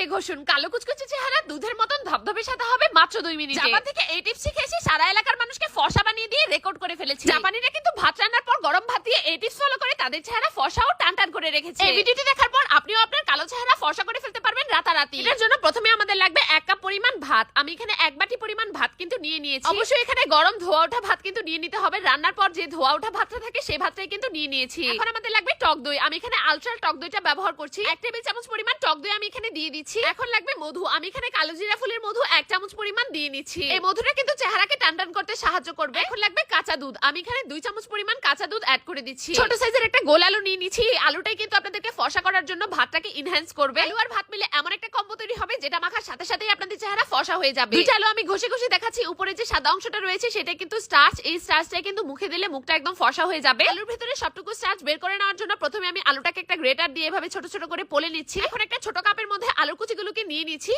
পায়ে ঘষুন, কালো কুচকুচে চেহারা দুধের মতন ধবধবে সাদা হবে মাত্র 2 মিনিটে। জাপান থেকে এই টিপস শিখে এসে সারা এলাকার মানুষকে ফর্সা বানিয়ে দিয়ে রেকর্ড করে ফেলেছে। জাপানিরা কিন্তু ভাত রান্নার পর গরম ভাত দিয়ে এই টিপস ফলো করে তাদের চেহারা ফর্সা ও টানটান করে রেখেছে। এই ভিডিওটি দেখার পর আপনিও আপনার কালো চেহারা ফর্সা করে ফেলতে পারবেন রাতারাতি। এর জন্য প্রথমে আমাদের লাগবে 1 কাপ পরিমাণ ভাত। আমি এখানে 1 বাটি পরিমাণ ভাত কিন্তু নিয়ে নিয়েছি। অবশ্যই এখানে গরম ধোয়া ওঠা ভাত কিন্তু নিয়ে নিতে হবে। রান্নার পর যে ধোয়া ওঠা ভাতটা থাকে সেই ভাতটাই কিন্তু নিয়ে নিয়েছি। এখন আমাদের লাগবে টক দই। আমি এখানে আলট্রা টক দইটা ব্যবহার করছি। 1 টেবিল চামচ পরিমাণ টক দই আমি এখানে দিয়ে দিচ্ছি। এখন লাগবে মধু। আমি এখানে কালো জিরা ফুলের মধু 1 চামচ পরিমাণ দিয়ে নিচ্ছি। এই মধুটা কিন্তু চেহারাকে টানটান করতে সাহায্য করবে। এখন লাগবে কাঁচা দুধ। আমি এখানে 2 চামচ পরিমাণ কাঁচা দুধ অ্যাড করে দিচ্ছি। ছোট সাইজের একটা গোল আলু নিয়ে নিচ্ছি। এই আলুটাই কিন্তু আপনাদেরকে ফর্সা করার জন্য ভাতটাকে এনহ্যান্স করবে। আলু আর ভাত মিলে এমন একটা কম্বো তৈরি হবে যেটা মাখার সাথে সাথেই আপনাদের চেহারা ফর্সা হয়ে যাবে। দুইটা আলু আমি ঘষে ঘষে দেখাচ্ছি। উপরে যে সাদা অংশটা রয়েছে সেটা কিন্তু স্টার্চ। এই স্টার্চটা কিন্তু মুখে দিলে মুখটা একদম ফর্সা হয়ে যাবে। আলুর ভিতরে সবটুকু স্টার্চ বের করে নেওয়ার জন্য প্রথমে আমি আলুটাকে একটা গ্রেটার দিয়ে এভাবে ছোট ছোট করে পলে নিচ্ছি। এখন একটা ছোট কাপের মধ্যে আলুর কুচিগুলোকে নিয়ে নিচ্ছি।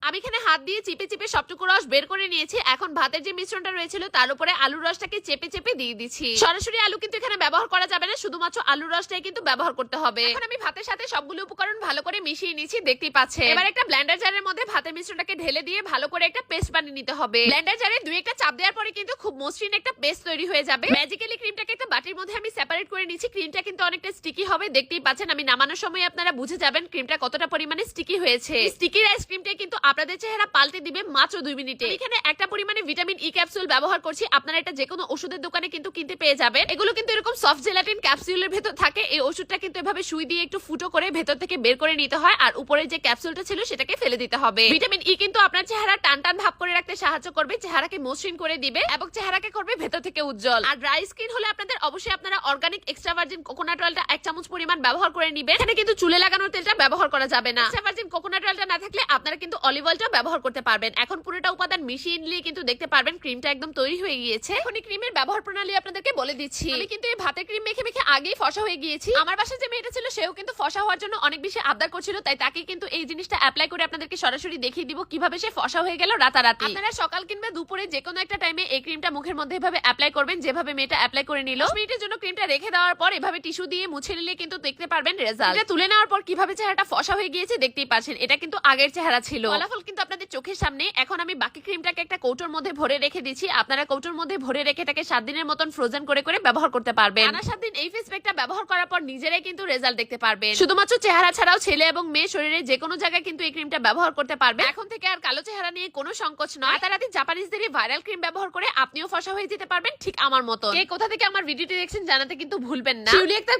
আমি এখানে হাত দিয়ে চিপে চিপে সবটুকু রস বের করে নিয়েছি। এখন ভাতের যে মিশ্রণটা রয়েছিল তার উপরে আলুর রসটাকে চেপে চেপে দিয়ে দিচ্ছি। সরাসরি আলু কিন্তু এখানে ব্যবহার করা যাবে না, শুধুমাত্র আলুর রসটাই কিন্তু ব্যবহার করতে হবে। এখন আমি ভাতের সাথে সবগুলো উপকরণ ভালো করে মিশিয়ে নিয়েছি, দেখতেই পাচ্ছেন। এবার একটা ব্লেন্ডার জারের মধ্যে ভাতের মিশ্রণটাকে ঢেলে দিয়ে ভালো করে একটা পেস্ট বানিয়ে নিতে হবে। ব্লেন্ডার জারে 2 একটা চাপ দেওয়ার পরে কিন্তু খুব মসৃণ একটা পেস্ট তৈরি হয়ে যাবে। ম্যাজিক্যালি ক্রিমটাকে একটা বাটির মধ্যে আমি সেপারেট করে নিচ্ছি। ক্রিমটা কিন্তু অনেকটা স্টিকি হবে, দেখতেই পাচ্ছেন। আমি নামানোর সময় আপনারা বুঝে যাবেন ক্রিমটা কতটা পরিমাণে স্টিকি হয়েছে। স্টিকি আইসক্রিমটা কিন্তু আপনাদের চেহারা পাল্টে দিবে মাত্র 2 মিনিটে। এখানে একটা পরিমাণে ভিটামিন ই ক্যাপসুল ব্যবহার করছি। আপনারা এটা যে কোনো ওষুধের দোকানে কিন্তু কিনতে পেয়ে যাবেন। এগুলো কিন্তু এরকম সফট জেলাটিন ক্যাপসুলের ভেতর থাকে। এই ওষুধটা কিন্তু এভাবে সুই দিয়ে একটু ফুটো করে ভেতর থেকে বের করে নিতে হয়, আর উপরে যে ক্যাপসুলটা ছিল সেটাকে ফেলে দিতে হবে। ভিটামিন ই কিন্তু আপনার চেহারা টান টান ভাব করে রাখতে সাহায্য করবে, চেহারাকে মসৃণ করে দিবে এবং চেহারাকে করবে ভেতর থেকে উজ্জ্বল। আর ড্রাই স্কিন হলে আপনাদের অবশ্যই আপনারা অর্গানিক এক্সট্রা ভার্জিন কোকোনাট অয়েলটা 1 চামচ পরিমাণ ব্যবহার করে নেবেন। এখানে কিন্তু চুলে লাগানোর তেলটা ব্যবহার করা যাবে না। এক্সট্রা ভার্জিন কোকোনাট অয়েলটা না থাকলে আপনারা কিন্তু অলিভ অয়েলটা ব্যবহার করতে পারবেন। এখন পুরোটা উপাদান মিশিয়ে নিলে কিন্তু দেখতে পারবেন ক্রিমটা একদম তৈরি হয়ে গিয়েছে। এখন এই ক্রিমের ব্যবহার প্রণালী আপনাদেরকে বলে দিচ্ছি। আমি কিন্তু এই ভাতের ক্রিম মেখে মেখে আগেই ফর্সা হয়ে গিয়েছি। আমার বাসায় যে মেয়েটা ছিল সেও কিন্তু ফর্সা হওয়ার জন্য অনেক বেশি আবদার করছিল, তাই তাকে কিন্তু এই জিনিসটা অ্যাপ্লাই করে আপনাদেরকে সরাসরি দেখিয়ে দিব কিভাবে সে ফর্সা হয়ে গেল রাতারাতি। আপনারা সকাল কিংবা দুপুরে যে কোনো একটা টাইমে এই ক্রিমটা মুখের মধ্যে এভাবে অ্যাপ্লাই করবেন যেভাবে মেয়েটা অ্যাপ্লাই করে নিল। 10 মিনিটের জন্য ক্রিমটা রেখে দেওয়ার পর এভাবে টিস্যু দিয়ে মুছে নিলে কিন্তু দেখতে পারবেন রেজাল্ট। এটা তুলে নেওয়ার পর কিভাবে চেহারাটা ফর্সা হয়ে গিয়েছে দেখতেই পাচ্ছেন। এটা কিন্তু আগের চেহারা ছিল, ফলাফল কিন্তু আপনাদের চোখের সামনে। এখন আমি বাকি ক্রিমটাকে একটা কৌটোর মধ্যে ভরে রেখে দিচ্ছি। আপনারা কৌটোর মধ্যে ভরে রেখে এটাকে 7 দিনের মতন ফ্রোজেন করে করে ব্যবহার করতে পারবেন। টানা 7 দিন এই ফেস প্যাকটা ব্যবহার করার পর নিজেরাই কিন্তু রেজাল্ট দেখতে পারবেন। শুধুমাত্র চেহারা ছাড়াও ছেলে এবং মেয়ে শরীরে যে কোনো জায়গায় কিন্তু এই ক্রিমটা ব্যবহার করতে পারবে। এখন থেকে আর কালো চেহারা নিয়ে কোনো সংকোচ নয়। রাতারাতি জাপানিজদের ভাইরাল ক্রিম ব্যবহার করে আপনিও ফর্সা হয়ে যেতে পারবেন ঠিক আমার মতো। কে কোথা থেকে আমার ভিডিওটি দেখছেন জানাতে কিন্তু ভুলবেন না। শিউলি আক্তার